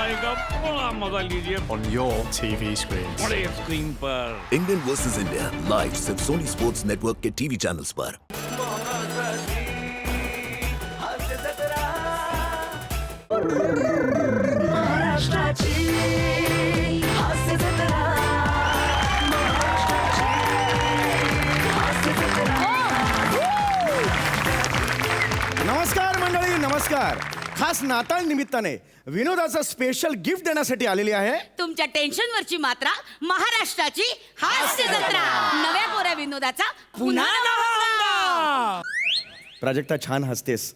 दिवाली का बड़ा मजा लीजिए on your TV screen. बड़े स्क्रीन पर। इंग्लैंड वर्सेस इंडिया लाइव सिर्फ सोनी स्पोर्ट्स नेटवर्क के टीवी चैनल्स पर। नमस्कार मंडळी, नमस्कार. खास नाताळ निमित्ताने विनोदाचं स्पेशल गिफ्ट देण्यासाठी आलेली आहे तुमच्या टेन्शनवरची मात्रा महाराष्ट्राची हास्य जत्रा. नव्या कोऱ्या विनोदाचा पुन्हा नवा. प्राजक्ता, छान हसतेस,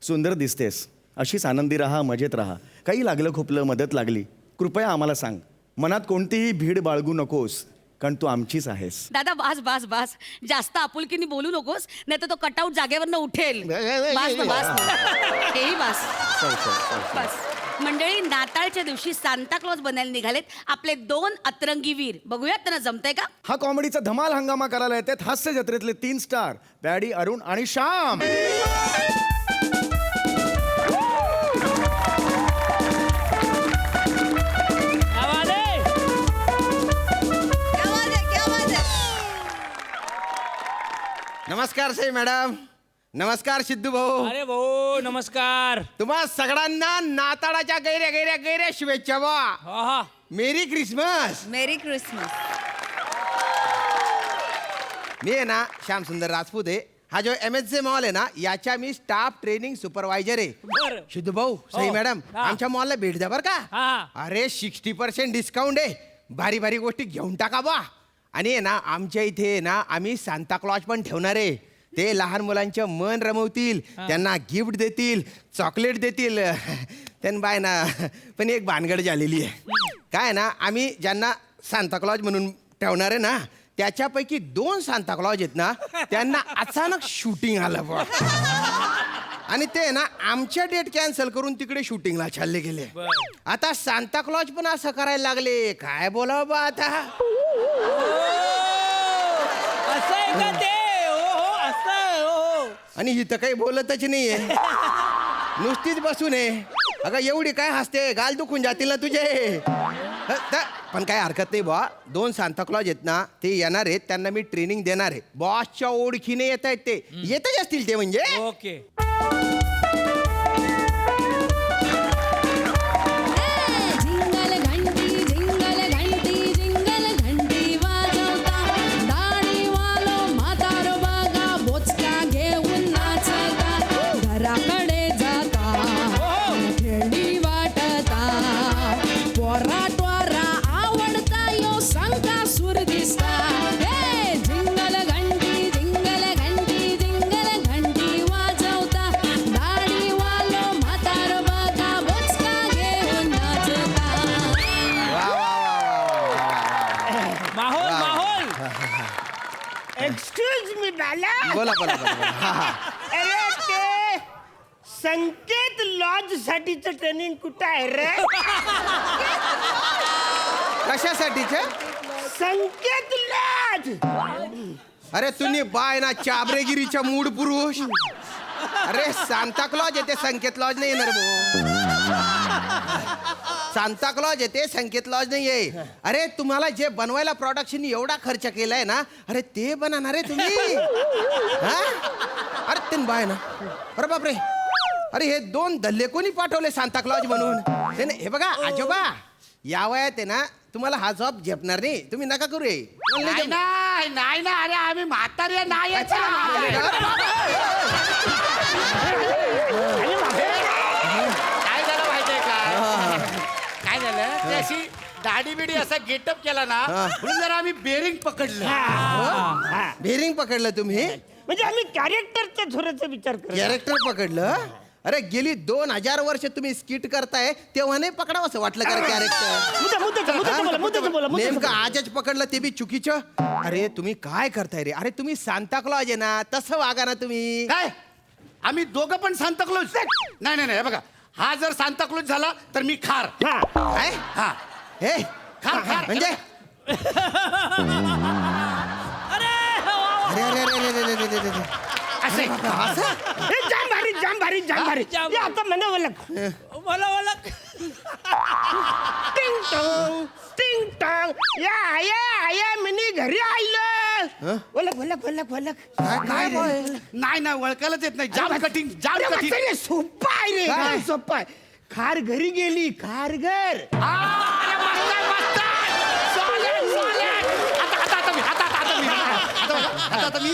सुंदर दिसतेस, अशीच आनंदी राहा, मजेत राहा. काही लागलं खोपलं, मदत लागली, कृपया आम्हाला सांग. मनात कोणतीही भीड बाळगू नकोस, कारण तू आमचीच आहेस. दादा बास बास बास, जास्त आपुलकीने बोलू नकोस, नाही तर तो कटआउट जागेवरनं उठेल. बास ना, बास ना. हेही बास. बस. मंडळी, नाताळच्या दिवशी सांता क्लॉज बनायला निघालेत आपले 2 अतरंगी वीर. बघूयात त्यांना जमतंय का. हा कॉमेडीचा धमाल हंगामा करायला येतात हास्य जत्रेतले 3 स्टार पॅडी, अरुण आणि श्याम. नमस्कार सई मॅडम. नमस्कार सिद्धू भाऊ. अरे भाऊ नमस्कार. तुम्हा सगळ्यांना नाताळाच्या गैऱ्या गैऱ्या गैऱ्या शुभेच्छा बा. हा मेरी क्रिसमस. मेरी क्रिसमस. मी आहे ना श्याम सुंदर राजपूत आहे. हा जो MSJ मॉल आहे ना, याच्या मी स्टाफ ट्रेनिंग सुपरवायझर आहे. बरं. सिद्धू भाऊ, सई मॅडम, हा. आमच्या मॉलला भेट द्या बरं हा. का. अरे 60% डिस्काउंट आहे. भारी भारी गोष्टी घेऊन टाका बा. आणि आहे ना, आमच्या इथे आहे ना, आम्ही सांता क्लॉज पण ठेवणार आहे. ते लहान मुलांचं मन रमवतील, त्यांना गिफ्ट देतील, चॉकलेट देतील. त्यांना बाय ना, पण एक भानगड झालेली आहे. काय ना, आम्ही ज्यांना सांता क्लॉज म्हणून ठेवणार आहे ना, त्याच्यापैकी 2 सांता क्लॉज आहेत ना, त्यांना अचानक शूटिंग आलं बा. आणि ते ना आमच्या डेट कॅन्सल करून तिकडे शूटिंगला चालले गेले. आता सांता क्लॉज पण असं करायला लागले. काय बोलावं बा आता. असं आहे का ते. हो असं आहे. हो आणि इथं काही बोलतच नाहीये, नुसतीच बसून आहे. अगं एवढी काय हसते, गाल दुखून जातील ना तुझे. पण काय हरकत नाही बा. 2 सांता क्लॉज आहेत ना, ते येणार आहेत. त्यांना मी ट्रेनिंग देणार आहे. बॉसच्या ओळखीने येत आहेत. ते येतच असतील ते म्हणजे. ओके. जिंगल घंटी जिंगल घंटी वाजवता दाढी वालो म्हातारो बघा बोचका घेऊन नाचता. घराकडे जाता खेळी वाटता. पोरा टोरा आवडता यो संका सूर दिसता. जिंगल घंटी वाजवता दाढी वालो म्हातारो बघा बोचका घेऊन नाचता. माहोल. एक्सक्यूज मी बाला. बोला बोला बोला, बोला. हा, हा. अरे ते संकेत लॉज साठीच ट्रेनिंग कुठं आहे रे? कशासाठीचे. संकेत लॉज. अरे तुम्ही बाय ना, चाबरेगिरीच्या मूड पुरुष. अरे सांता क्लॉज येते, संकेत लॉज नाही येणार भाऊ. सांता क्लॉज येते, संकेत लॉज नाही आहे. अरे तुम्हाला जे बनवायला प्रोडक्शन एवढा खर्च केलाय ना, अरे ते बनवणार आहे तुम्ही. हा? अरे ते बाय ना, अरे बापरे. अरे हे 2 दल्ले कोणी पाठवले सांता क्लॉज म्हणून. त्याने हे बघा आजोबा, या वयात आहे ना तुम्हाला हा जॉब झेपणार नाही. तुम्ही नका करू. नाही ना, अरे आम्ही म्हातारे नाही. काय झालं माहितीये का. काय झालं ते अशी दाढी बिडी असा गेटअप केला ना, म्हणून जरा आम्ही बेरिंग पकडलं. बेरिंग पकडलं तुम्ही. म्हणजे आम्ही कॅरेक्टरच्या झोराचा विचार करतो. कॅरेक्टर पकडलं. अरे गेली 2000 वर्ष तुम्ही स्किट करताय, तेव्हा नाही पकडावं असं वाटलं का कॅरेक्टर. नेमकं आजच पकडलं, ते बी चुकीचं. अरे तुम्ही काय करताय रे. अरे तुम्ही सांता क्लॉज आहे ना, तसं वागा ना तुम्ही. काय आम्ही दोघं पण सांताक्लॉज. नाही हे बघा, हा जर सांताक्लॉज झाला तर मी खार. काय. हा हे खार म्हणजे. अरे अरे अरे अरे अरे अरे अरे. असं जाम भारी. हे आता म्हणावं लागतं. मला टिंग टॉंग टिंग टॉंग या आया मिनी घरी आयलं बोलक बोलक बोलक बोलक काय नाही ना ओळखायलाच येत नाही जाम कठीण जाम कठीण सोप्पा आहे रे काय सोप्पा आहे खार घरी गेली खार घर अरे मस्त आहे, मस्त आहे. Solid, solid. आता मी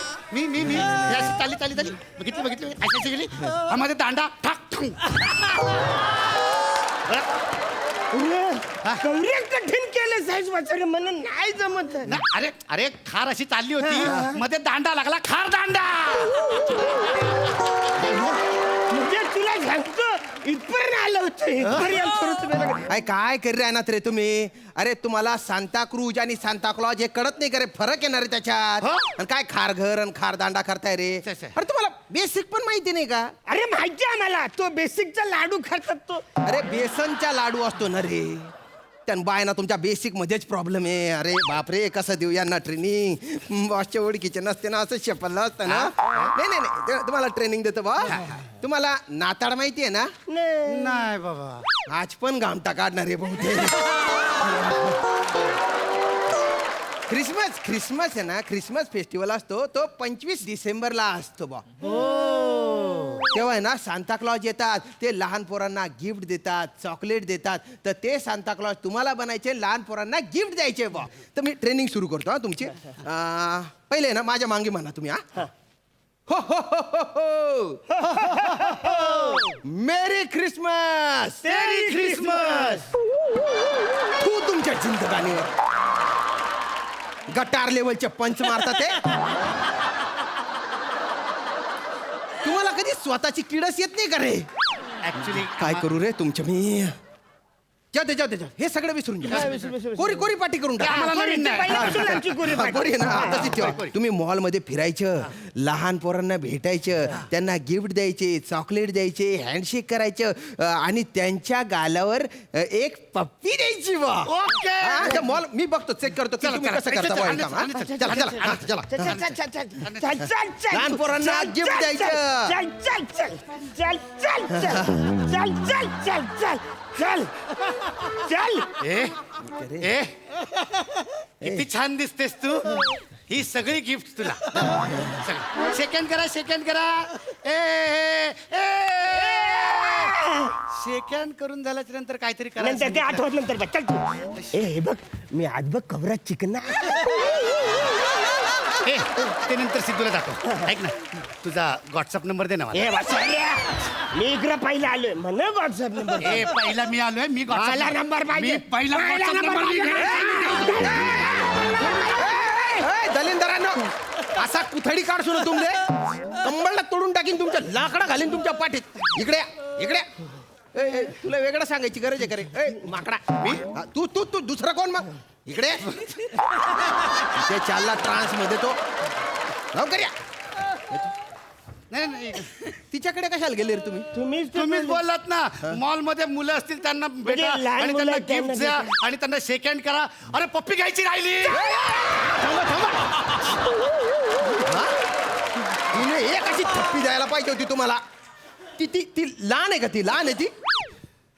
अशी चालली बघितली अशी गेली मध्ये दांडा ठाक कवरे कठीण केलं साईज वाचारे म्हणून नाही जमत अरे अरे खार अशी चालली होती मध्ये दांडा लागला खार दांडा म्हणजे तुला सांगतो इथपर्यंत आलं होतं काय करी राहणार रे तुम्ही अरे तुम्हाला सांताक्रूज आणि सांताक्लॉज हे कळत नाही का रे फरक येणार आहे त्याच्यात आणि काय खारघर आणि खारदांडा करताय रे अरे तुम्हाला बेसिक पण माहिती नाही का अरे माहिती आहे मला तो बेसिकचा लाडू खातात तो अरे बेसनचा लाडू असतो ना रे त्यान बायना तुमच्या बेसिक मध्येच प्रॉब्लेम आहे अरे बापरे कसं देऊ यांना ट्रेनिंग बॉसच्या ओळखीचे नसते ना असं शेपडलं असतं ना नाही नाही नाही तुम्हाला ट्रेनिंग देतो बा तुम्हाला नाताळ माहिती आहे ना नाही बाबा आज पण घामटा काढणार आहे बहुतेक क्रिसमस आहे ना क्रिसमस फेस्टिवल असतो तो 25 डिसेंबरला असतो बा तेव्हा आहे ना सांताक्लॉज येतात ते लहान पोरांना गिफ्ट देतात चॉकलेट देतात तर ते सांताक्लॉज तुम्हाला बनायचे लहान पोरांना गिफ्ट द्यायचे बा तर मी ट्रेनिंग सुरू करतो हा तुमची पहिले ना माझ्या मागे म्हणा तुम्ही हा हो हो हो हो मेरी क्रिसमस मेरी क्रिसमस तू तुमच्या जिंदगानीवर गटार लेवलचे पंच मारतात ते तुम्हाला कधी स्वतःची किडस येत नाही का रे ऍक्च्युली काय करू रे तुमच्या मी जाऊ दे हे सगळं विसरून जा कोरी पाठी करून टाका. आम्हाला नवीन नाही. कोरी आहे ना आता ती ठेवा. तुम्ही मॉल मध्ये फिरायचं लहान पोरांना भेटायचं त्यांना गिफ्ट द्यायचे चॉकलेट द्यायचे हँडशेक करायचं आणि त्यांच्या गालावर एक पप्पी द्यायची बा मॉल मी बघतो चेक करतो की तुम्ही कसं करता बा हे काम, हा? चला लहान पोरांना गिफ्ट द्यायचं चल चल चल चल चल चल चल चल चल चल चल ए किती छान दिसतेस तू ही सगळी गिफ्ट तुला सेकंड करा ए सेकंड करून झाल्याच्या नंतर काहीतरी नंतर ते करा आठवत नंतर बघ चल तू हे बघ मी आज बघ कवरात चिकन ते नंतर सिद्धूला जातो ऐक ना तुझा व्हॉट्सअप नंबर दे ना मला. हे वाचायला मी इकडे पहिला आलोय म्हण व्हॉट्सअप नंबर ए पहिला मी आलोय मी मला नंबर पाहिजे. मी पहिला मला WhatsApp नंबर नंबर दलिंदरांनो असा कुथडी काढसू ना तुमले कंबळला तोडून टाकीन तुमच्या लाकडा घालीन तुमच्या पाठीत इकडे इकडे तुला वेगळं सांगायची गरज आहे का रे माकडा मी तू तू तू दुसरा कोण मग इकडे ते चालला ट्रान्स मध्ये तो लवकर या नाही तिच्याकडे कशाला गेले रे तुम्ही तुम्हीच बोललात ना मॉल मध्ये मुलं असतील त्यांना भेटा लहान आणि मुलं त्यांना आहेत, त्यांना गिफ्ट द्या भेटा. आणि त्यांना सेकंड करा अरे पप्पी घ्यायची राहिली तिने एक अशी थप्पी द्यायला पाहिजे होती तुम्हाला ती ती ती लहान आहे का ती लहान आहे ती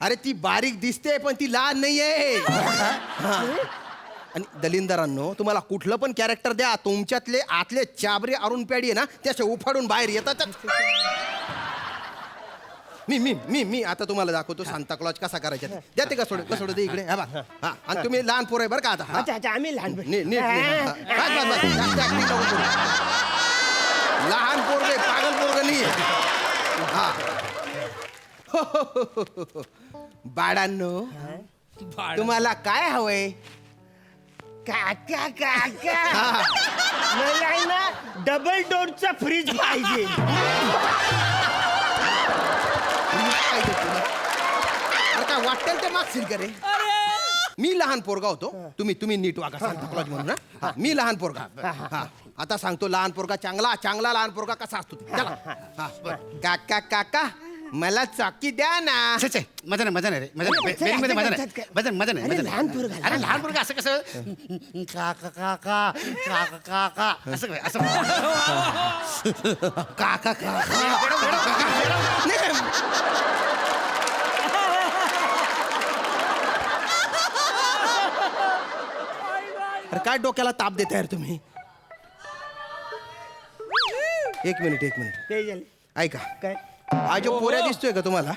अरे ती बारीक दिसते पण ती लहान नाहीये आणि दलिंदरांनो तुम्हाला कुठलं पण कॅरेक्टर द्या तुमच्यातले आतले चाबरे अरुण प्याडी आहे ना त्याचे उफाडून बाहेर येतात मी आता तुम्हाला दाखवतो सांताक्लॉज कसा करायचा द्या ते कसोड दे इकडे हा आणि तुम्ही लहान पोर आहे बरं का आता हा. अच्छा आम्ही लहान लहान पोरग पागल पोरग नाही हा बाळांनो तुम्हाला काय हवंय काका मला आहे ना डबल डोरचा फ्रीज पाहिजे काय वाटेल ते मागशील का रे मी लहान पोरगा होतो तुम्ही नीट वागा सांताक्लॉज म्हणून ना मी लहान पोरगा हा आता सांगतो लहान पोरगा चांगला लहान पोरगा कसा असतो चला काका मला चाकी द्या ना मजा नाही रे मजा नाही लहान पोरगा. अरे लहान पोरगा असं कसं काका असं काका अरे काय डोक्याला ताप देताय यार तुम्ही. एक मिनिट ते झाले ऐका. काय हा जो पोऱ्या दिसतोय का तुम्हाला,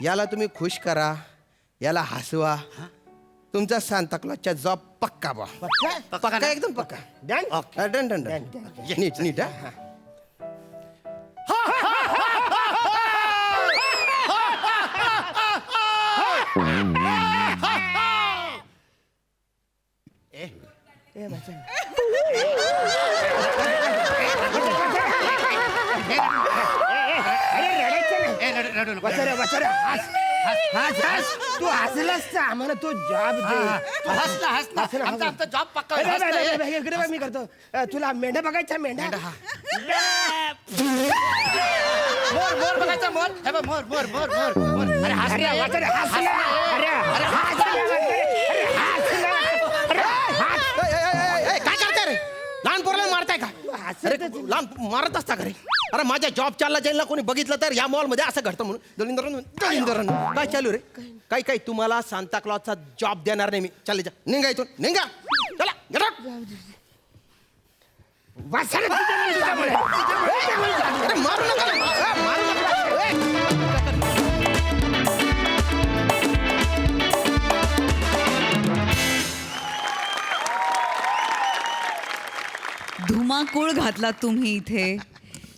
याला तुम्ही खुश करा, याला हसवा. तुमचा सांताक्लॉजचा जॉब पक्का बा. पक्का एकदम पक्का. Done done done done. Neat neat हा. बसरे बसरे हस हस हस तू हसलास तर आम्हाला तो जॉब दे. आमचा जॉब पक्का अरे, होईल. अरे, हस अरे, ना, इकडे बघ, मी करतो. तुला मेंढा बघायचा मेंढा मोर बघायचा मोर. हे बघ, मोर मोर मोर मोर मोर. अरे हस अरे ना, बसरे हस हस ना. ना. अरे अरे हस हस ना, अरे हस ना. अरे हस. ए, काय करताय रे? लहान पोराला मारताय का? अरे लहान मारत असता का रे? अरे माझ्या जॉब चालला जाईल ना, कोणी बघितलं तर या मॉल मध्ये असं घडतं म्हणून. दलिंदरन काय चालू रे? काही तुम्हाला सांताक्लॉजचा जॉब देणार नाही मी. चालले जा, निघा इथून, निघा. चला get out. बसरे तुझ्यामुळे. अरे मारू नका रे. मारू नका. धुमाकूळ घातला तुम्ही इथे.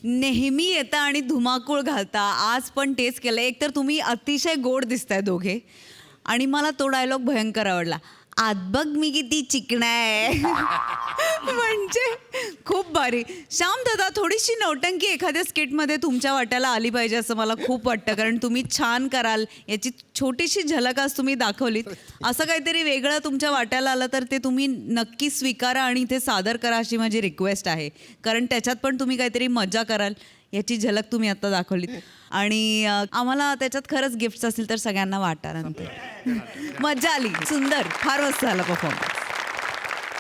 नेहमी येता आणि धुमाकूळ घालता. आज पण तेच केलं. एकतर तुम्ही अतिशय गोड दिसताय दोघे, आणि मला तो डायलॉग भयंकर आवडला. आत बघ मी किती चिकणा आहे. म्हणजे खूप भारी. श्याम दादा, थोडीशी नौटंकी एखाद्या स्किटमध्ये तुमच्या वाट्याला आली पाहिजे असं मला खूप वाटतं, कारण तुम्ही छान कराल याची छोटीशी झलक आज तुम्ही दाखवलीत. असं काहीतरी वेगळं तुमच्या वाट्याला आलं तर ते तुम्ही नक्की स्वीकारा आणि ते सादर करा अशी माझी रिक्वेस्ट आहे, कारण त्याच्यात पण तुम्ही काहीतरी मजा कराल याची झलक तुम्ही आता दाखवलीत. आणि आम्हाला त्याच्यात खरंच गिफ्ट्स असतील तर सगळ्यांना वाटा नंतर. मजा आली, सुंदर, फार मस्त झाला परफॉर्मन्स.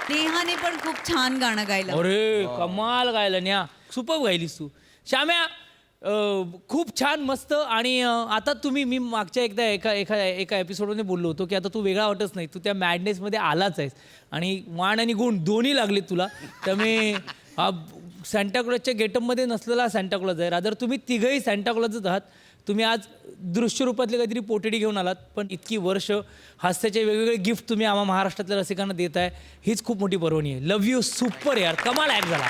नेहाने पण खूप छान गाणं गायलं. अरे कमाल गायलं न्या, सुपर गायलीस तू श्याम्या. खूप छान मस्त. आणि आता तुम्ही, मी मागच्या एकदा एका एपिसोडमध्ये बोललो होतो की आता तू वेगळा वाटत नाही, तू त्या मॅडनेसमध्ये आलाच आहेस आणि वाण आणि गुण दोन्ही लागले तुला. त्यामुळे सॅन्टाक्लॉजच्या गेटअपमध्ये नसलेला सॅन्टाक्लॉज आहे, रादर तुम्ही तिघही सॅन्टाक्लॉजच आहात. तुम्ही आज दृश्य रूपातले काहीतरी पोटेडी घेऊन आलात, पण इतकी वर्ष हास्याचे वेगवेगळे गिफ्ट तुम्ही आम्हा महाराष्ट्रातल्या रसिकांना देत आहे, हीच खूप मोठी पर्वणी आहे. लव्ह यू, सुपर यार, कमाल ॲक्ट झाला.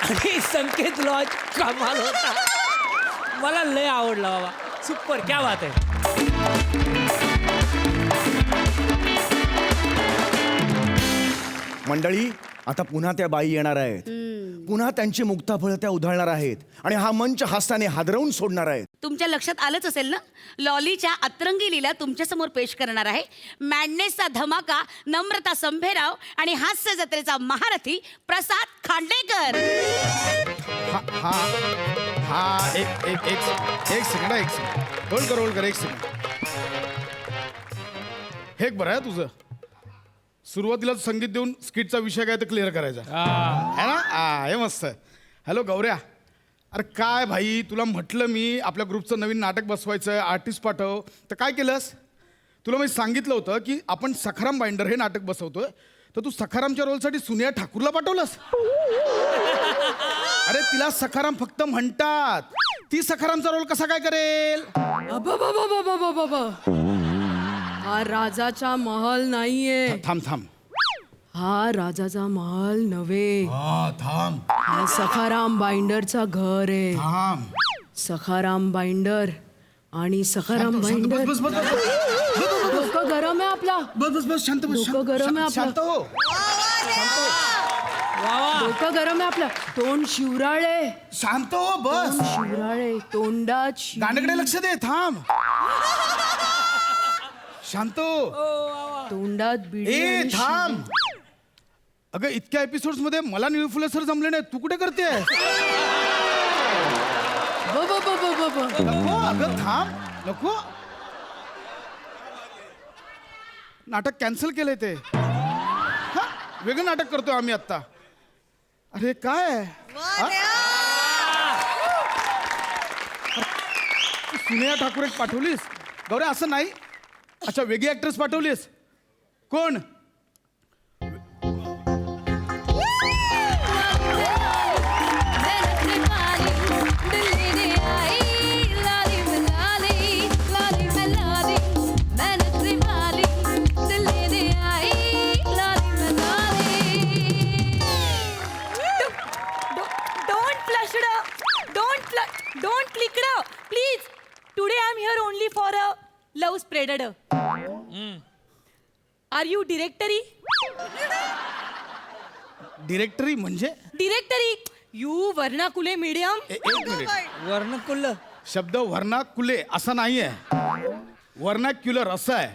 आणि संकेत लॉज कमाल होता, मला लय आवडला बाबा, सुपर, क्या बात आहे. मंडळी, आता पुन्हा त्या बाई येणार आहेत. पुन्हा त्यांची मुक्ताफळं त्या उधळणार आहेत आणि हा मंच हास्याने हादरवून सोडणार आहेत. तुमच्या लक्षात आलंच असेल ना, लॉलीच्या अतरंगी लीला तुमच्यासमोर पेश करणार आहे मॅडनेसचा धमाका नम्रता संभेराव आणि हास्य जत्रेचा महारथी प्रसाद खांडेकर. हा एक सेकंड होल्ड कर एक सेकंड. हे एक बरं आहे तुझं, सुरुवातीला संगीत देऊन स्किटचा विषय काय तर क्लिअर करायचा है ना. हे मस्त आहे. हॅलो गौऱ्या, अरे काय भाई, तुला म्हटलं मी आपल्या ग्रुपचं नवीन नाटक बसवायचं आहे, आर्टिस्ट पाठव, तर काय केलंस? तुला मी सांगितलं होतं की आपण सखाराम बाइंडर हे नाटक बसवतोय, तर तू सखारामच्या रोलसाठी सुनिया ठाकूरला पाठवलंस. अरे तिला सखाराम फक्त म्हणतात, ती सखारामचा रोल कसा काय करेल? हा राजाचा महल नाहीये. थांब हा राजाचा महल नव्हे. थांब हा सखाराम बाइंडरचा घर आहे. थांब. सखाराम बाइंडर आणि सखाराम बाइंडर. डोकं गरम आहे आपला. बस शांत बस. डोकं गरम आहे शांत आपलं. हो. डोकं गरम आहे आपला. तोंड शिवराळे. शांत हो बस. शिवराळे तोंडात गाण्याकडे लक्ष दे. थांब. शांत हो. तोंडात बिडी ए आणि थांब. अगं इतक्या एपिसोड्स मध्ये मला निळफुले सर जमले नाही, तू कुठे करते? नको अगं थांब, नको. नाटक कॅन्सल केलंय ते. हा, वेगळं नाटक करतोय आम्ही आता. अरे काय सुनेया ठाकूर एक पाठवलीस गौऱ्या? असं नाही. अच्छा, वेगळी ऍक्ट्रेस पाठवलीस. कोण? Love spread. Are you directory? Directory म्हणजे डिरेक्टरी यू वर्णाकुले मीडियम. एक मिनिट. वर्णकुल्ल. शब्द वर्णाकुले असा नाहीये, वर्णाक्युलर असं आहे.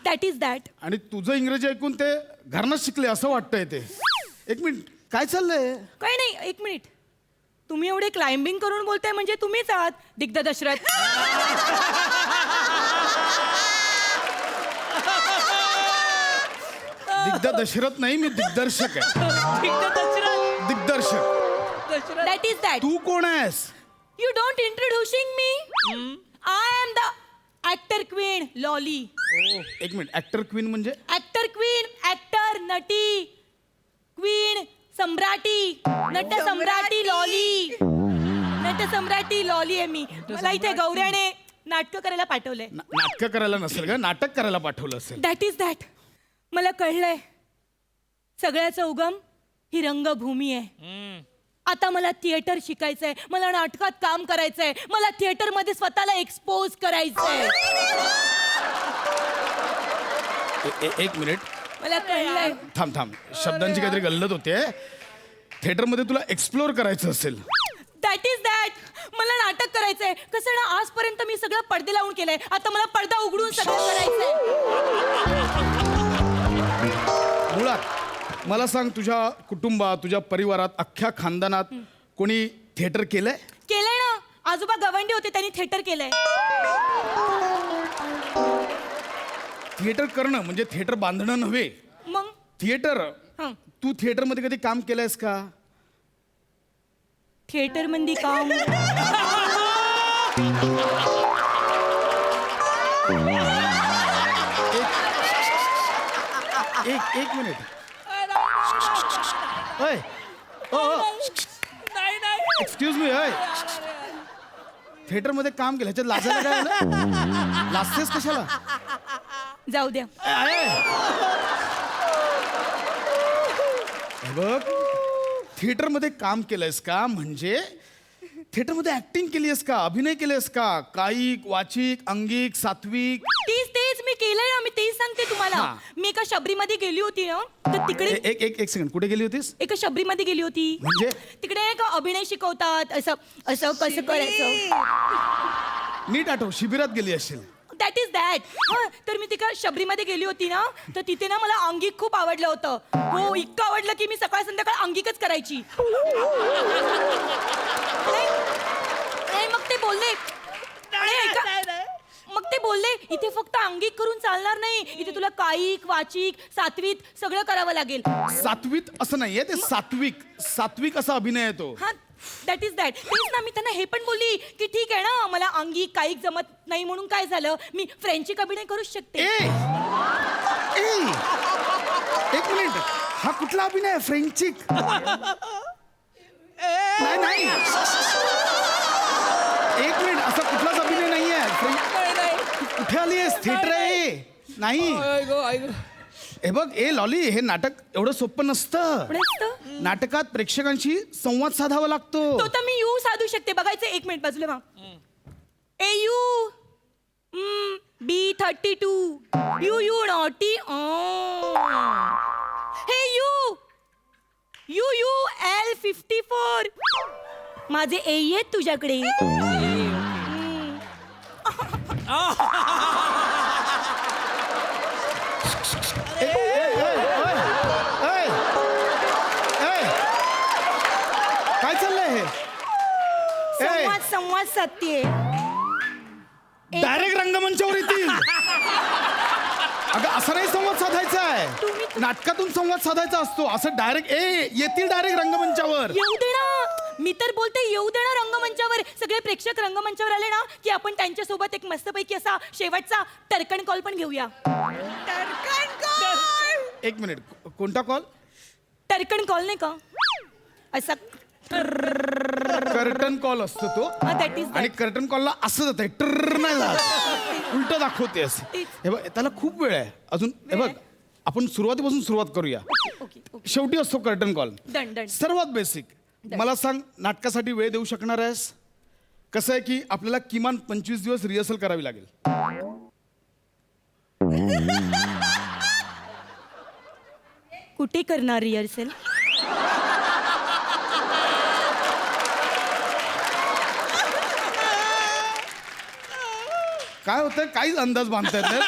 That is that. आणि तुझं इंग्रजी ऐकून ते घरनं शिकले असं वाटतंय ते. एक मिनिट, काय चाललंय? काय नाही, एक मिनिट. तुम्ही एवढे क्लाइम्बिंग करून बोलताय म्हणजे तुम्हीच आहात दिग्ध दशरथ. दिग्ध दशरथ नाही, मी दिग्दर्शक आहे. दिग्दर्शक. That is that. तू कोण आहेस? You don't introducing me. I am the actor queen Lolly. एक मिनिट, ऍक्टर क्वीन म्हणजे? ऍक्टर क्वीन, ऍक्टर, नटी, क्वीन, सम्राटी, नट सम्राटी लॉली. नट सम्राटी लॉली आहे मी. मला इथे गौऱ्याने नाटक करायला पाठवलंय. नाटक करायला नसेल का, नाटक करायला पाठवलं असेल. That is that. मला कळलंय सगळ्याचा उगम ही रंगभूमी आहे. आता मला थिएटर शिकायचंय, मला नाटकात काम करायचंय, मला थिएटर मध्ये स्वतःला एक्सपोज करायचंय. एक मिनिट, मला कळलंय. थांब. शब्दांची काहीतरी गल्लत होते. थिएटरमध्ये तुला एक्सप्लोर करायचं असेल. That is that. मला नाटक करायचंय. कसं ना, आजपर्यंत मी सगळं पडदे लावून केलंय, आता मला पडदा उघडून सगळं करायचंय. मुळात मला सांग, तुझ्या कुटुंबात, तुझ्या परिवारात, अख्ख्या खानदानात कोणी थिएटर केलंय? केलंय ना. आजोबा गवंडी होते, त्यांनी थिएटर केलंय. थिएटर करणं म्हणजे थिएटर बांधणं नव्हे. मग थिएटर. हं. तू थिएटर मध्ये कधी काम केलंयस का? थिएटर मध्ये काम. एक मिनिट. Excuse me. थिएटर मध्ये काम केलं, ह्याच्यात लाजायला काय आलं? लाजतेस कशाला? जाऊ द्या. हे बघ, थिएटर मध्ये काम केलंयस का म्हणजे थिएटर मध्ये ऍक्टिंग केलीयस का, अभिनय केलेस का, कायिक, वाचिक, अंगिक, सात्विक? तेच मी केलंय ना. मी तेच सांगते तुम्हाला. हा. मी एका शबरीमध्ये गेली होती ना, तर तिकडे एक सेकंड, कुठे गेली होतीस? एका शबरीमध्ये गेली होती. म्हणजे? तिकडे एक अभिनय शिकवतात, असं असं कसं करायचं. नीट आठव, शिबिरात गेली असेल. That is that. तर मी तिकडे शबरीमध्ये गेली होती ना, तर तिथे ना मला अंगिक खूप आवडलं होतं. हो, इतकं आवडलं की मी सकाळ संध्याकाळ अंगिकच करायची. नाही, मग ते बोलले, इथे फक्त अंगिक करून चालणार नाही, इथे तुला कायिक, वाचिक, सात्विक सगळं करावं लागेल. सात्विक असं नाहीये ते, सात्विक असा अभिनय आहे तो. हा, दॅट इज दॅट. तेच ना, मी त्यांना हे पण बोलली की ठीक आहे ना, मला अंगिक कायिक जमत नाही म्हणून काय झालं, मी फ्रेंचिक अभिनय करूच शकते. एक मिनिट, हा कुठला अभिनय आहे? फ्रेंचिक? नाही. एक मिनिट, असा कुठलाच अभिनय नाहीये. कुठे आली आहेस? थिएटर आहे नाही. हे बघ, लॉली, हे नाटक एवढं सोपं नसतं. नाटकात प्रेक्षकांशी संवाद साधावा लागतो. तो तर मी यू साधू शकते. बघायचं, एक मिनिट बाजूला वा. ए यू B32 यू नॉटी. हे यू L54. माझे ए आहेत तुझ्याकडे. काय चाललंय हे? संवाद साधतेय. डायरेक्ट रंगमंचावर येतील. अगं, असं नाही संवाद साधायचा आहे. नाटकातून संवाद साधायचा असतो. असं डायरेक्ट येतील डायरेक्ट रंगमंचावर. येऊ दे ना. मी तर बोलते येऊ दे ना रंगमंचावर. सगळे प्रेक्षक रंगमंचावर आले ना की आपण त्यांच्यासोबत एक मस्तपैकी असा शेवटचा टर्कन कॉल पण घेऊया. एक मिनिट, कोणता कॉल? टर्कन कॉल नाही का, असा कर्टन कॉल असतो तो. दॅट इज आणि कर्टन कॉलला असं जात आहे, ट्र नाही जात, उलट दाखवते असं. हे बघ, त्याला खूप वेळ आहे अजून. हे बघ, आपण सुरुवातीपासून सुरुवात करूया. शेवटी असतो कर्टन कॉल. सर्वात बेसिक. मला सांग, नाटकासाठी वेळ देऊ शकणार आहेस? कसं आहे की आपल्याला किमान 25 दिवस रिहर्सल करावी लागेल. कुठे करणार रिहर्सल? काय होतंय काहीच अंदाज बांधतायत नाही.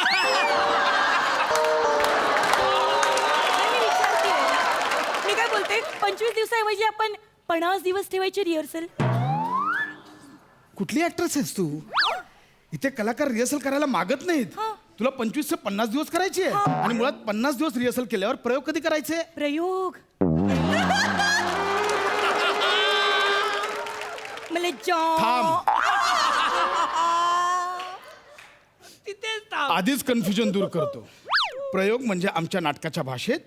मी काय बोलते 25 दिवसाऐवजी आपण 50 दिवस ठेवायची रिहर्सल. कुठली ऍक्ट्रेस आहेस तू? इथे कलाकार रिहर्सल करायला मागत नाहीत. तुला 25 ते 50 दिवस करायची आहे आणि मुळात 50 दिवस रिहर्सल केल्यावर प्रयोग कधी करायचे? प्रयोग मला थांब. तिथेच थांब. आधीच कन्फ्युजन दूर करतो. प्रयोग म्हणजे आमच्या नाटकाच्या भाषेत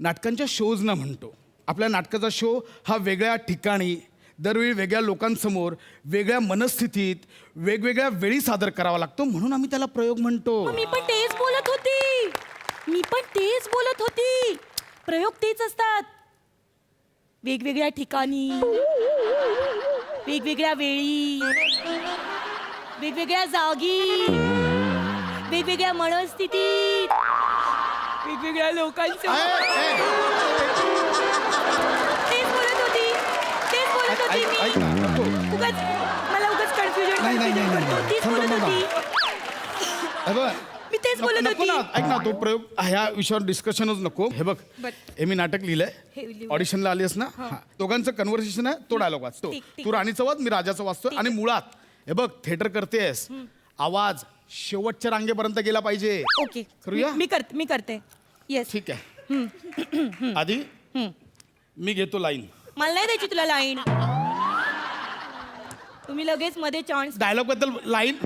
नाटकांच्या शोजना म्हणतो. आपल्या नाटकाचा शो हा वेगळ्या ठिकाणी दरवेळी वेगळ्या लोकांसमोर वेगळ्या मनस्थितीत वेगवेगळ्या वेळी सादर करावा लागतो, म्हणून आम्ही त्याला प्रयोग म्हणतो. मी पण तेच बोलत होती. प्रयोग तेच असतात. वेगवेगळ्या ठिकाणी, वेगवेगळ्या वेळी, वेगवेगळ्या जागी, वेगवेगळ्या मनस्थितीत, वेगवेगळ्या लोकांसमोर. तेच बोलत होती मी. मला उगाच कन्फ्युजन. तीच बोलत होती. मी तेच बोलत नको ना, होती. ऐक ना, तो प्रयोग ह्या विषयावर डिस्कशनच नको. हे बघ, हे मी नाटक लिहिलंय. ऑडिशनला आली आहेस ना, दोघांचं कन्व्हर्सेशन आहे. तो डायलॉग वाचतो. ठीक. तू राणीचा वाच, मी राजाचा वाचतो. आणि मुळात हे बघ, थिएटर करतेस, आवाज शेवटच्या रांगेपर्यंत गेला पाहिजे. ओके, करूया? मी करते. येस. ठीक आहे. आधी मी घेतो लाईन. मला नाही द्यायची तुला लाईन. तुम्ही लगेच मध्ये चान्स. डायलॉग बद्दल लाईन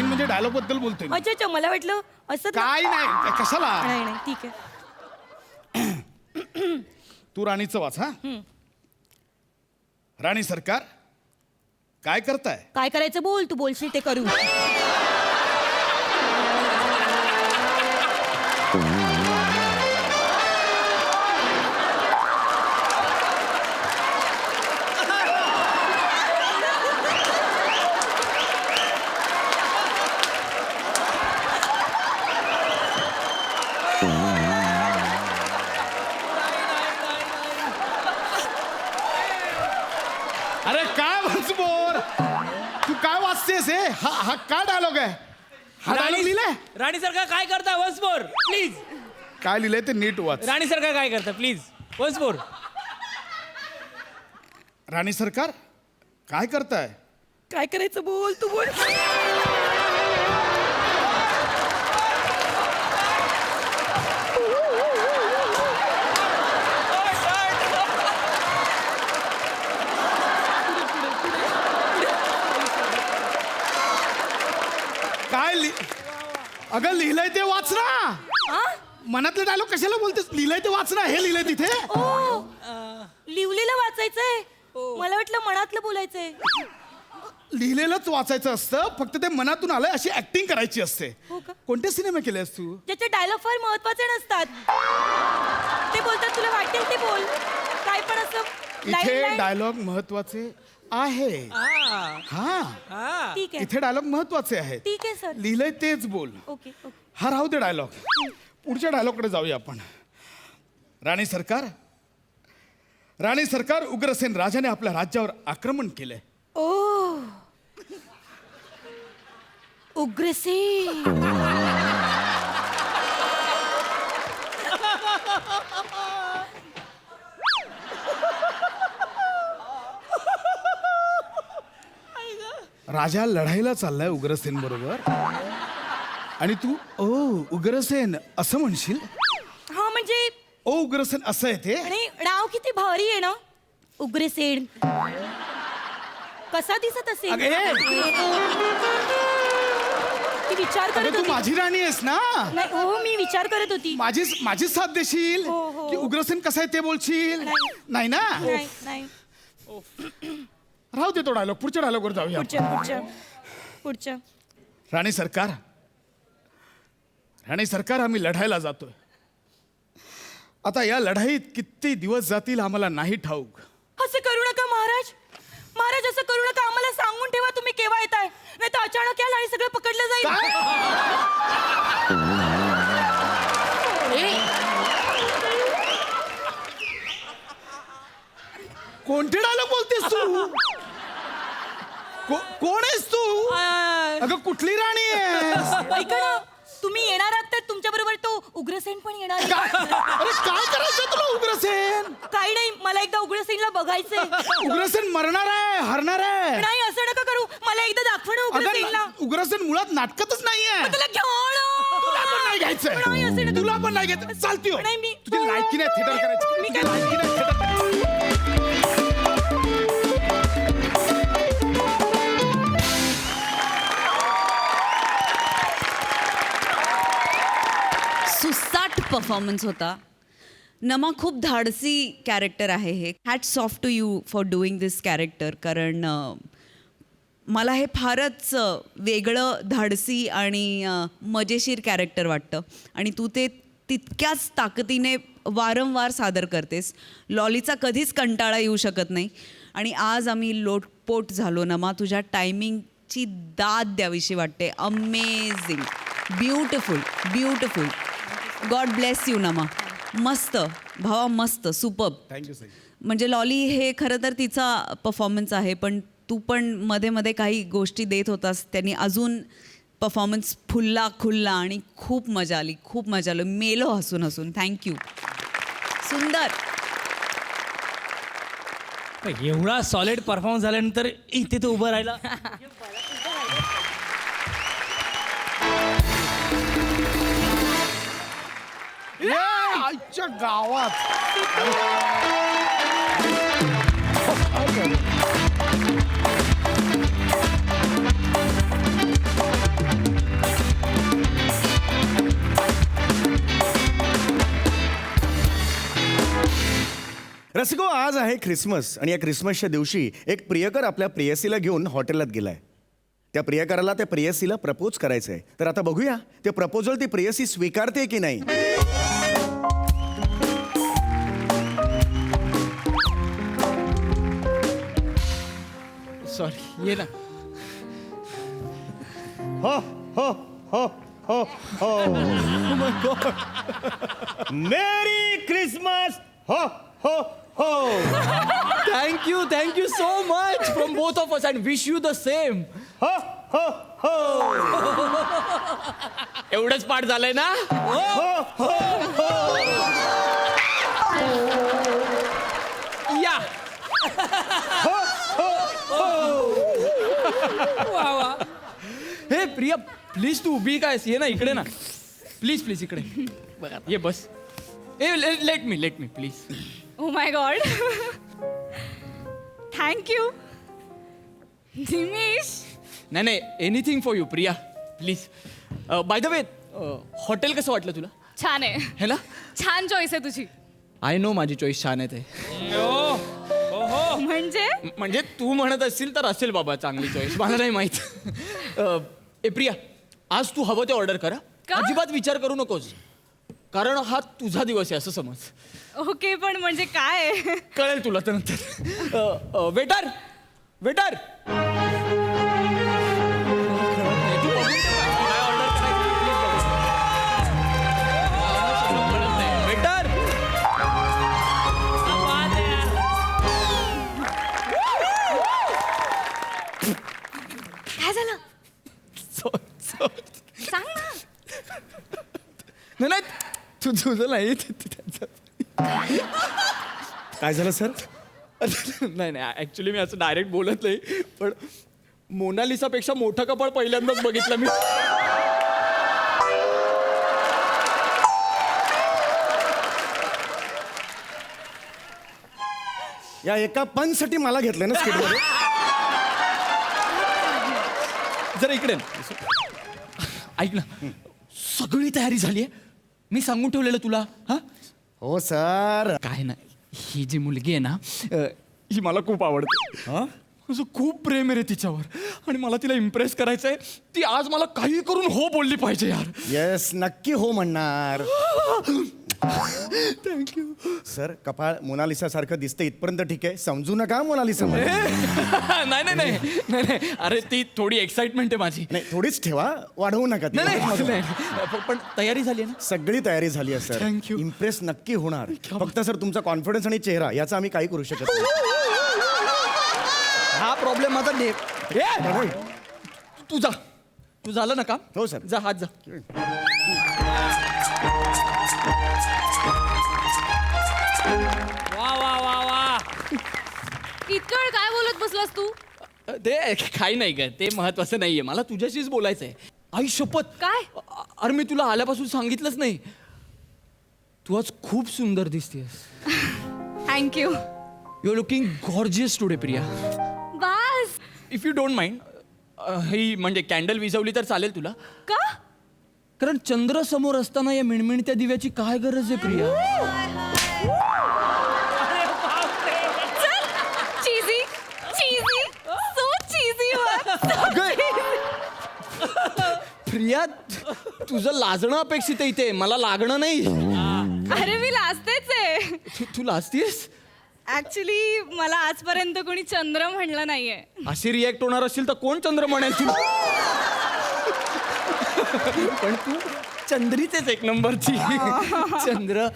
म्हणजे डायलॉग बद्दल बोलतोय मी. अच्छा, मला वाटलं असं. काय नाही, कशाला? नाही, ठीक आहे. तू राणीचं वाच. हा, राणी सरकार काय करताय? काय करायचं बोल, तू बोलशील ते करू. अरे काय वाचबोर, तू काय वाचतेस? हे हा काय डायलॉग आहे? हा डायलॉग लिहिलाय? राणी सरकार काय करता? Once more please. काय लिहिलंय ते नीट वाच. राणी सरकार काय करता प्लीज? Once more. राणी सरकार काय करताय? काय करायचं बोल, तू बोल. अगं लिहिलंय ते वाच ना. मनातले डायलॉग कशाला बोलतेस? लिहिलंय ते वाच ना. हे लिहिलंय तिथे. लिहिलेलं वाचायचंय. मला वाटलं मनातलं बोलायचंय. लिहिलेलंच वाचायचं असतं, फक्त ते मनातून आलंय अशी ऍक्टिंग करायची असते. हो का? कोणते सिनेमे केलेस तू? ज्याचे डायलॉग फार महत्वाचे नसतात, ते बोलतात तुला वाटेल ते बोल. काय पण असं इथे डायलॉग महत्वाचे आहे. हा, ठीक आहे, इथे डायलॉग महत्वाचे आहेत. ठीक आहे सर. लिहिलंय तेच बोल. ओके. हा राहू दे डायलॉग. पुढच्या डायलॉगकडे जाऊया आपण. राणी सरकार उग्रसेन राजाने आपल्या राज्यावर आक्रमण केलंय. ओ उग्रसेन. राजा लढाईला चाललाय उग्रसेन बरोबर आणि तू ओ उग्रसेन असं म्हणशील? हा म्हणजे ओ उग्रसेन असं आहे ते. आणि नाव किती भारी आहे ना, उग्रसेन. कसा दिसत असेल? अगं, ए! ती विचार करत तू होती. माझी राणी आहेस ना. नाही, हो मी विचार करत होती. माझी साथ देशील हो. की उग्रसेन कसा आहे ते बोलशील? नाही ना. नाही. राहू दे तो डायलॉग. पुढच्या डायलॉगवर जाऊया. पुढच्या. राणी सरकार आम्ही लढायला जातोय. आता या लढाईत किती दिवस जातील आम्हाला नाही ठाऊक. असं करू नका महाराज. असं करू नका. आम्हाला सांगून ठेवा तुम्ही केव्हा येताय, नाही तर अचानक याल आणि सगळं पकडलं जाईल. कोणते डायलॉग बोलतेस तू कोण आहेस तू अगं कुठली राणी आहेस ऐका ना तुम्ही येणार आहात तर तुमच्या बरोबर तो उग्रसेन पण येणार आहे. अरे काय करायचं तुला उग्रसेन काही नाही मला एकदा उग्रसेनला बघायचंय. उग्रसेन मरणार आहे हरणार आहे नाही असं नका करू मला एकदा दाखव ना उग्रसेनला. अगं उग्रसेन मुळात नाटकातच नाहीये त्याला घेऊन तुला पण नाही नाही, असं घ्यायचंय नका. तुला पण नाही घ्यायचं चालती हो. नाही, मी- तुझी लायकी नाही थिएटर करायची मी तुझी काय- लायकी नाही theater. सुसाट परफॉर्मन्स होता. नमा खूप धाडसी कॅरेक्टर आहे हे. Hats off to you for doing this character. कारण मला हे फारच वेगळं धाडसी आणि मजेशीर कॅरेक्टर वाटतं आणि तू ते तितक्याच ताकदीने वारंवार सादर करतेस. लॉलीचा कधीच कंटाळा येऊ शकत नाही आणि आज आम्ही लोटपोट झालो. नमा तुझ्या टायमिंगची दाद द्यावीशी वाटते. Amazing, beautiful beautiful. God bless you नमा. मस्त भावा, मस्त, सुपर्ब. Thank you sir. म्हणजे लॉली हे खरं तर तिचा परफॉर्मन्स आहे पण तू पण मध्ये मध्ये काही गोष्टी देत होतास त्यांनी अजून परफॉर्मन्स फुलला खुलला आणि खूप मजा आली, खूप मजा आली. मेलो हसून हसून. थँक्यू. सुंदर. एवढा सॉलिड परफॉर्मन्स झाल्यानंतर इथे तो उभं राहिला. आजच्या गावात रसिको, आज आहे ख्रिसमस आणि या ख्रिसमसच्या दिवशी एक प्रियकर आपल्या प्रेयसीला घेऊन हॉटेलात गेलाय. त्या प्रियकराला त्या प्रेयसीला प्रपोज करायचं आहे. तर आता बघूया ते प्रपोजल ती प्रेयसी स्वीकारते की नाही. सॉरी, ये ना. हो हो हो हो हो. मेरी क्रिसमस. हो हो हो. Thank you so much from both of us and wish you the same. हो हो हो. एवढंच पाठ झालंय ना. या. वा वा. हे प्रिया प्लीज तू उभी काय ये ना इकडे ना. प्लीज इकडे बघा ये बस. ए let me please. Oh my god thank you Nimesh. नाही anything for you Priya please. By the way hotel कसं वाटलं तुला. छान आहे है ना. छान चॉईस आहे तुझी. आय नो माझी चॉईस छान आहे ते. म्हणजे तू म्हणत असशील तर असेल बाबा चांगली चॉईस. मला नाही माहित. ए प्रिया आज तू हवं ते ऑर्डर करा. अजिबात विचार करू नकोस कारण हा तुझा दिवस आहे असं समज. ओके पण म्हणजे काय कळेल तुला तर नंतर. वेटर काय झालं सांग ना. नाही तुझं नाही. काय झालं सर. नाही ऍक्च्युली मी असं डायरेक्ट बोलत नाही पण मोनालिसापेक्षा मोठं कपाळ पहिल्यांदाच बघितलं मी. या एका पंचसाठी मला घेतलं ना स्किटमध्ये. जरा इकडे ऐक ना. सगळी तयारी झाली आहे. मी सांगून ठेवलेलं तुला. हा हो सर. काय नाही ही जी मुलगी आहे ना ही मला खूप आवडते. माझं खूप प्रेम आहे रे तिच्यावर आणि मला तिला इम्प्रेस करायचंय. ती आज मला काही करून हो बोलली पाहिजे यार. येस नक्की हो म्हणणार. Thank you sir. कपाळ मोनालिसा सारखं दिसतं इथपर्यंत ठीक आहे. समजू नका मोनालिसा. नाही अरे ती थोडी एक्साइटमेंट आहे माझी. नाही थोडीच ठेवा वाढवू नका ती. नाही पण तयारी झाली आहे ना. सगळी तयारी झाली आहे सर. Thank you. इम्प्रेस नक्की होणार. फक्त सर तुमचा कॉन्फिडन्स आणि चेहरा याचा आम्ही काही करू शकत नाही. प्रॉब्लेम माझा तू जा, तू झालं ना काम? हो, सर. जा, हात जा. वा वा वा वा. इतकं वेळ काय बोलत बसलास तू? ते काही नाही काय, ते महत्वाचं नाहीये. मला तुझ्याशीच बोलायचंय. आई शपथ. काय? अरे मी तुला आल्यापासून सांगितलंच नाही. तू आज खूप सुंदर दिसतेस. Thank you. You are looking gorgeous today Priya. बास. इफ यू डोंट माइंड, ही म्हणजे कॅन्डल विझवली तर चालेल तुला? का? कारण चंद्र समोर असताना या मिणमिणत्या दिव्याची काय गरज आहे प्रिया? चीजी चीजी सो चीजी. प्रिया, तुझं लाजणं अपेक्षित आहे इथे, मला लागणं नाही. अरे मी लाजतेच आहे. तू लाजतीयस? ऍक्च्युली मला आजपर्यंत कोणी चंद्र म्हणलं नाहीये. अशी रिॲक्ट होणार असेल तर कोण चंद्र म्हणेल तुला? पण तू चंद्रीचेच एक नंबरची. चंद्र,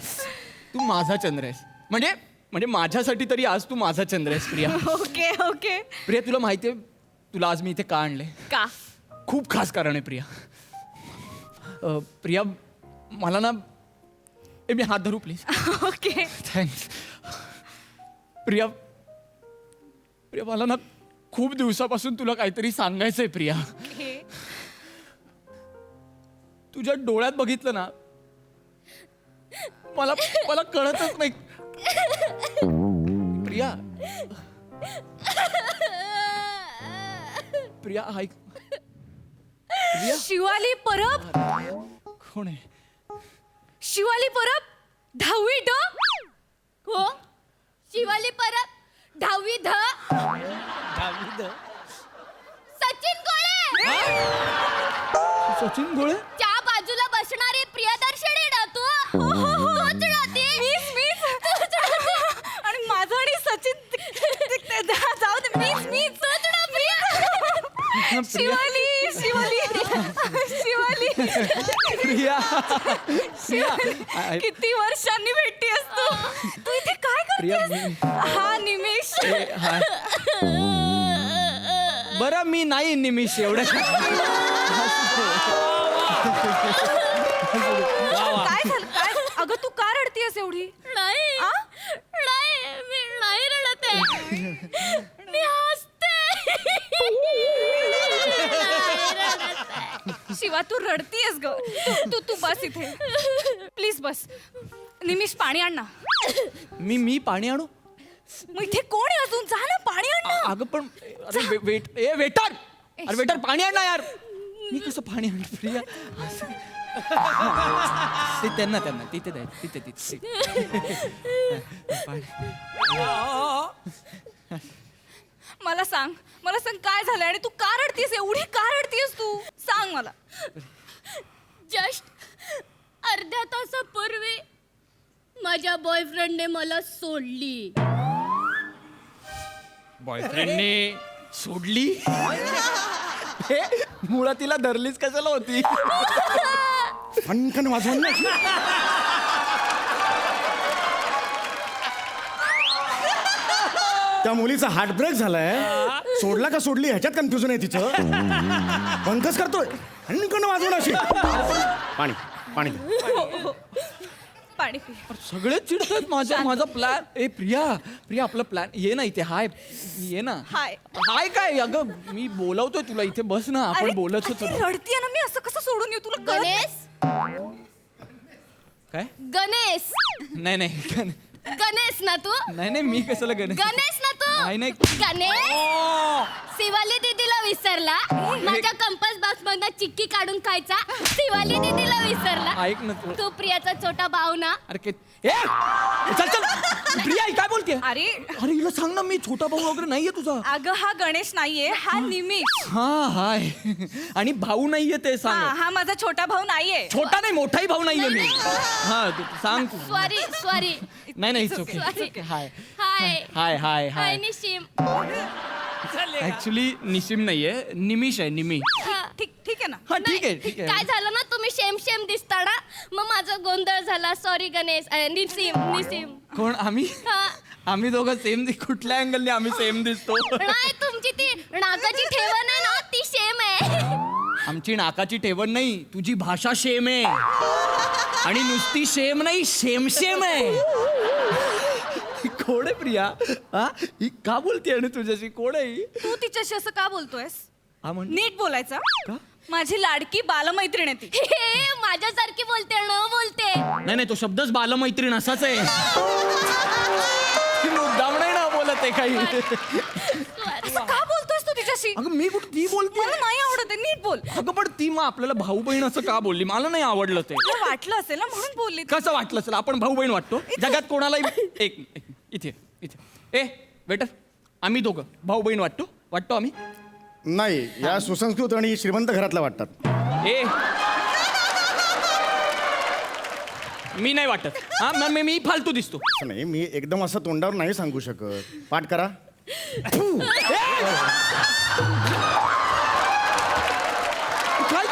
तू माझा चंद्र आहेस. म्हणजे माझ्यासाठी तरी आज तू माझा चंद्र आहेस प्रिया. Okay okay. प्रिया, तुला माहितीये तुला आज मी इथे का आणले? का? खूप खास कारण आहे प्रिया. प्रिया, मला ना मी हात धरू प्लीज. ओके. थँक्स. प्रिया, मला ना खूप दिवसापासून तुला काहीतरी सांगायचंय प्रिया. तुझ्या डोळ्यात बघितलं ना, मला कळतच नाही प्रिया. प्रिया ऐक. प्रिया, शिवाली परब. कोण आहे? शिवाली परब 10वी ड. हो, शिवाली परब 10वी ध. सचिन गोळे. सचिन गोळे? त्या बाजूला बसणारी प्रियदर्शनी ना तू? तूच ना ती? तूच ना ती? आणि माझं आणि सचिन जाऊ दे. मीच तूच ना प्रिया? शिवाली शिवाली शिवाली. प्रिया, किती वर्षांनी भेटतीयस तू. तू इथे काय प्रिया, करतेस? हा निमेश. हाय. बरं, मी नाही निमिष एवढं. काय झालं? काय? अगं तू का रडतीयस एवढी? नाही आ? नाही, मी नाही रडत आहे. मी हसते. शिवा, तू रडतीयस ग. तू बस इथे प्लीज बस. निमिष, पाणी आण ना. मी पाणी आणू? मग इथे कोण आहे अजून? जा ना, पाणी आण ना. अगं पण अरे वेटर. अरे वेटर, पाणी आण ना यार. मी कसं पाणी आणू प्रिया? ते त्यांना तिथे द्या, तिथे. मला सांग काय झालं आणि तू का रडतीयस? एवढी का रडतीयस तू? सांग मला. जस्ट अर्ध्या तासापूर्वी माझ्या बॉयफ्रेंडने मला सोडली. बॉयफ्रेंडने सोडली? हे, मुळात तिला धरलीच कशाला होती? फणकन वाजवून ना. त्या मुलीचा हार्ट ब्रेक झालाय. सोडला का सोडली ह्याच्यात कन्फ्युजन आहे तिचं. पंकज करतोय फणकन वाजवून अशी. पाणी पाणी. पाणी पी. सगळे चिडतात माझा प्लॅन. ए प्रिया, आपला प्लॅन ये ना इथे. हाय, ये ना. हाय काय? अगं मी बोलवतोय तुला, इथे बस ना. आपण बोलत होतो. रडतीये ना मी, असं कसं सोडून येऊ? तुला गणेश. काय? गणेश. नाही. गणेश ना तू? नाही, मी कशाला गणेश ना तू? नाही. गणेश. शिवाली दीदीला विसरला. माझ्या कंपास बॉक्स मधनं चिक्की काढून खायचा. शिवाली दीदीला विसरला. ऐक ना तू प्रियाचा छोटा भाऊ ना? अरे चल प्रिया, काय बोलते? अरे हिला सांग ना, मी छोटा भाऊ वगैरे नाहीये तुझा. अगं हा गणेश नाहीये, हा निमिष. हाय. आणि भाऊ नाहीये ते सांग. हा माझा छोटा भाऊ नाहीये. छोटा नाही, मोठाही भाऊ नाहीये मी. हा सांग तू. सॉरी. नाही, इट्स ओके. हाय. निशिम. ऍक्च्युली निशिम नाहीये, निमिष आहे. ठीक आहे ना. हा ठीक आहे. काय झालं ना, तुम्ही शेम दिसता ना, मग माझा गोंधळ झाला. सॉरी गणेश. निशिम. कोण? आम्ही हा. दोघं सेम. कुठल्या अँगलने आम्ही सेम दिसतो? नाही, तुमची ती नाकाची ठेवण आहे ना ती सेम आहे. आमची नाकाची ठेवण नाही, तुझी भाषा शेम आहे. आणि नुसती शेम नाही, शेम आहे. कोण आहे प्रिया? हा, ही का बोलते आणि तुझ्याशी कोण आहे ही? तू तिच्याशी असं का बोलतोयस? हा म्हण. नीट बोलायचं. माझी लाडकी बालमैत्रीण आहे ती. हे माझ्यासारखी बोलते न बोलते. नाही तो शब्दच बालमैत्रीण असाच आहे. मुद्दाम नाही ना बोलत आहे काही. असं का बोलतोयस तू तिच्याशी? अगं मी कुठं ती बोलते? मला नाही आवडत आहे, नीट बोल. अगं पण ती मग आपल्याला भाऊ बहीण असं का बोलली? मला नाही आवडलं ते. तुला वाटलं असेल ना म्हणून बोलली ती. कसं वाटलं असेल? आपण भाऊ बहीण वाटतो जगात कोणालाही. एक इथे ए वेटर, आम्ही दोघं भाऊ बहीण वाटतो आम्ही? नाही, या सुसंस्कृत आणि श्रीमंत घरातला वाटतात. ए मी नाही वाटत. हा मी फालतू दिसतो. असं नाही, मी एकदम असं तोंडावर नाही सांगू शकत. पाठ करा. काय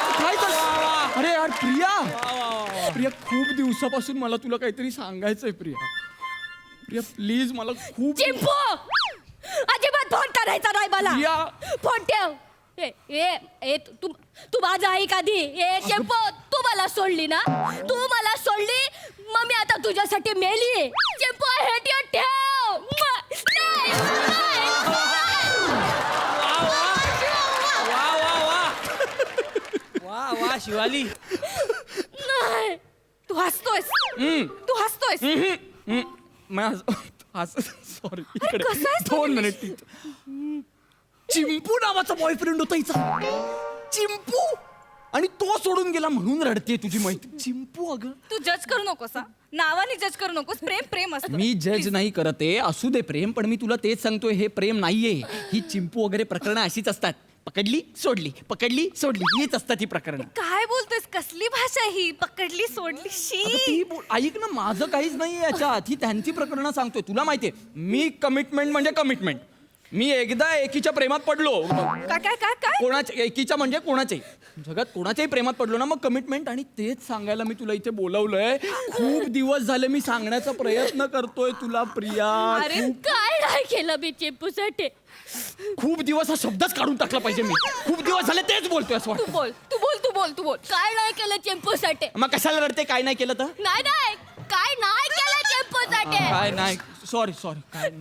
अरे यार प्रिया खूप दिवसापासून मला तुला काहीतरी सांगायचंय प्रिया प्लीज मला खूप. चिंपू अजिबात फोन करायचा नाही मला. प्रिया. फोन ठेव. तू माझा ऐक आधी. चिंपू तू मला सोडली ना, तू मला सोडली मग मी आता तुझ्यासाठी मेली. चिंपू हे ठेव. वा शिवाली. नाही तू हसतोयस. सॉरी इकडे कसं आहेस तू? 2 मिनिट. चिंपू नावाचा बॉयफ्रेंड होता हिचा. चिंपू. आणि तो सोडून गेला म्हणून रडते तुझी मैत्री. चिंपू. अगं तू जज करू नकोस. नावाने जज करू नकोस. प्रेम असतं. मी जज नाही करत आहे, असू दे प्रेम, पण मी तुला तेच सांगतोय हे प्रेम नाहीये. ही चिंपू वगैरे प्रकरणं अशीच असतात. पकडली सोडली हीच असतात ही प्रकरणं. काय बोलतोयस? कसली भाषा ही? पकडली सोडली शी. अगं ती ऐक ना, माझं काहीच नाहीये याच्यात. ही त्यांची प्रकरणं सांगतोय. तुला माहितीये मी कमिटमेंट म्हणजे कमिटमेंट. मी एकदा एकीच्या प्रेमात पडलो. काय कोणाच्या एकीच्या म्हणजे कोणाच्याही जगात कोणाच्याही प्रेमात पडलो ना मग कमिटमेंट. आणि तेच सांगायला मी तुला इथे बोलवलंय. खूप दिवस झाले मी सांगण्याचा प्रयत्न करतोय तुला प्रिया. अरे काय नाही केलं मी चिंपूसाठी. खूप दिवस हा शब्दच काढून टाकला पाहिजे मी. खूप दिवस झाले तेच बोलतोय असं तू वाटतं. बोल. काय नाही केलं चिंपूसाठी. मग कशाला रडते? काय नाही केलं तर? नाही काय नाही केलं चिंपूसाठी. काय नाही. सॉरी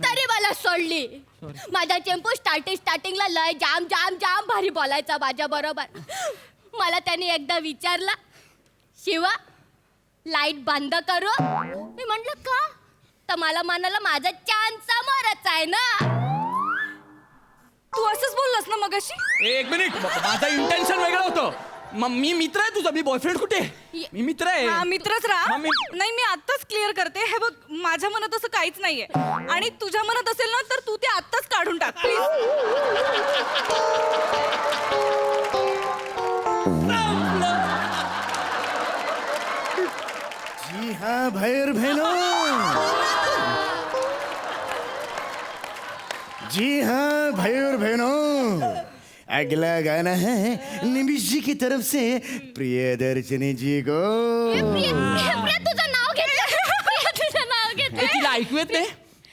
तरी मला सोडली. माझा चेंपू स्टार्टिंगला लय जाम भारी बोलायचा माझ्या बरोबर. मला त्याने एकदा विचारला, शिवा लाईट बंद करू? मी म्हटलं का? तर मला म्हणाला माझा चान्स समोरच आहे ना. तू असंच बोललास ना मगाशी? एक मिनिट, माझं इंटेन्शन वेगळं होतं. मग मी मित्र आहे तुझा, मी बॉयफ्रेंड कुठे? मी मित्र आहे. हा मित्रच राहा. मग नाही मी आत्ताच क्लिअर करते. हे बघ, माझ्या मनात असं काहीच नाहीये. आणि तुझ्या मनात असेल ना तर तू ते आत्ताच काढून टाक प्लीज. जी हाँ भाइयों बहनों, जी हाँ भाइयों बहनों, अगला गाना है निमिष जी की तरफ से प्रियदर्शनी जी को. प्रिया तुझं नाव घेतलं. तिला ऐकू येत नाही.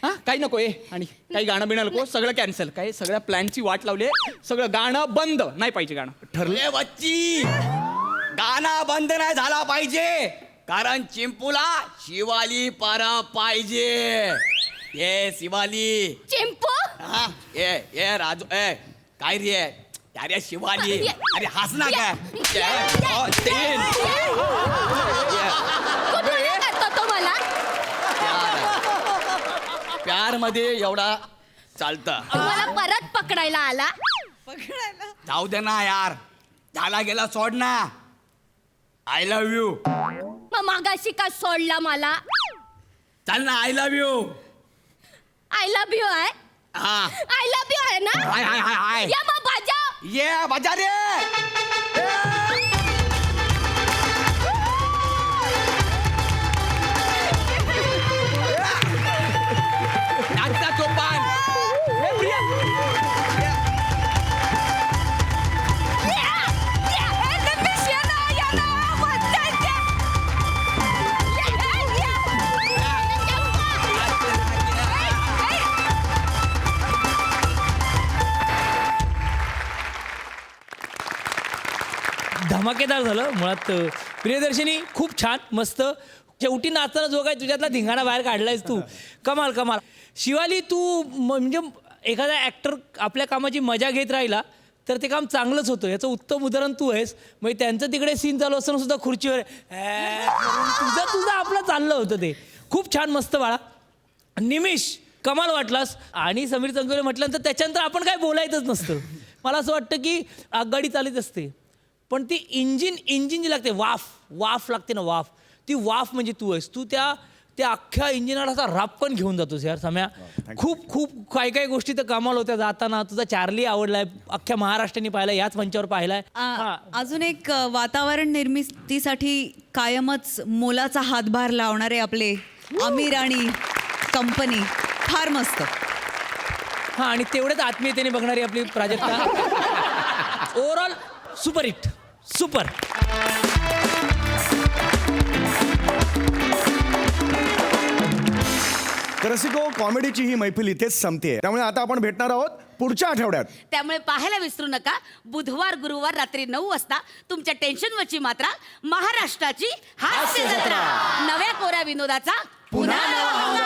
हा काही नको आणि काही गाणं बिणं नको, सगळं कॅन्सल. काय सगळ्या प्लॅनची वाट लावली, सगळं गाणं बंद. नाही पाहिजे गाणं. ठरले बच्ची, गाणं बंद नाही झाला पाहिजे, कारण चिंपूला शिवाली पारा पाहिजे. ये शिवाली. चिंपू हा ये राजू. काय रे अरे शिवाली, अरे हस ना काय. प्यार मध्ये एवढा चालतं. मला परत पकडायला आला. जाऊ दे ना यार, झाला गेला सोड ना. I love you. मग मागाशी का सोडला मला? चल ना, I love you. I love you आहे. हा आय लव्ह यू आहे ना. हाय हाय हाय हाय. या मग बाजा. ये बजा रे. नाचता चोपान. धमाकेदार झालं मुळात. प्रियदर्शनी खूप छान मस्त. शेवटी नाचताना जो काय तुझ्यातला धिंगाणा बाहेर काढलायस तू, कमाल कमाल. शिवाली, तू म्हणजे एखादा ॲक्टर आपल्या कामाची मजा घेत राहिला तर ते काम चांगलंच होतं. याचं उत्तम उदाहरण तू आहेस. म्हणजे त्यांचं तिकडे सीन चालू असताना सुद्धा खुर्चीवर तुझं आपलं चाललं होतं ते. खूप छान मस्त बाळा. निमिष, कमाल वाटलास. आणि समीर चंदुरे म्हटल्यानंतर त्याच्यानंतर आपण काय बोलायचंच नसतं. मला असं वाटतं की आगगाडी चालत असते पण ती इंजिन जी लागते, वाफ लागते ना, वाफ, ती वाफ म्हणजे तू आहेस. तू त्या अख्ख्या इंजिनाला असा रापकन घेऊन जातोस यार सम्या. खूप काही गोष्टी तर कमाल होत्या जाताना. तुझा चार्ली आवडलाय, अख्ख्या महाराष्ट्राने पाहिलाय, याच मंचावर पाहिलाय. अजून एक वातावरण निर्मितीसाठी कायमच मोलाचा हातभार लावणारे आपले आमिर आणि कंपनी, फार मस्त. हां, आणि तेवढ्याच आत्मीयतेने बघणारी आपली Prajakta. Overall super hit, super. तर रसिको, कॉमेडीची ही मैफिल इथेच संपते. त्यामुळे आता आपण भेटणार आहोत पुढच्या आठवड्यात. त्यामुळे पाहायला विसरू नका. बुधवार गुरुवार रात्री 9 वाजता तुमच्या टेन्शनवरची मात्रा, महाराष्ट्राची हास्य जत्रा, नव्या कोऱ्या विनोदाचा पुन्हा नवा हंगाम.